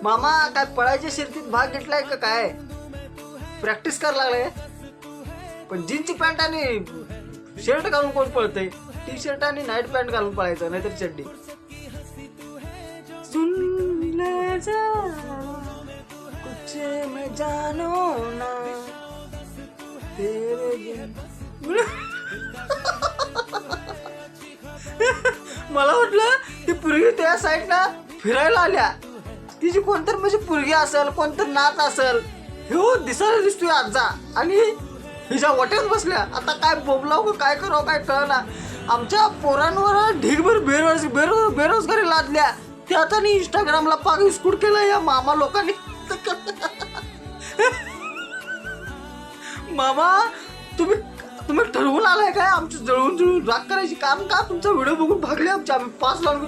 मामा काय पळायच्या शर्यतीत भाग घेतलाय का काय? प्रॅक्टिस करायला लागलाय? पण जीनची पॅन्ट आणि शर्ट घालून कोण पळतय? टी शर्ट आणि नाईट पॅन्ट घालून पळायचं, नाहीतर चड्डी. सुन ले जरा, कुछ मैं जानो ना तेरे बिन. मला वाटलं ती पोरगी त्या साईडला फिरायला आल्या, तिची कोणतरी म्हणजे पोरगी असेल, कोणतरी नाच असेल. हो दिसायला दिसतोय आजा आणि हिच्या वाट्यात बसल्या. आता काय बोबलाव काय करावं काय कळना. आमच्या पोरांवर ढीगभर बेरोजगारी लादल्या. ते आता इंस्टाग्रामला पाक स्कूट केलं या मामा लोकांनी. मामा तुम्ही ठरवून आलाय काय आमचं जळून राग करायची काम का? तुमचा व्हिडिओ बघून भागले आमच्या, आम्ही 5 लावून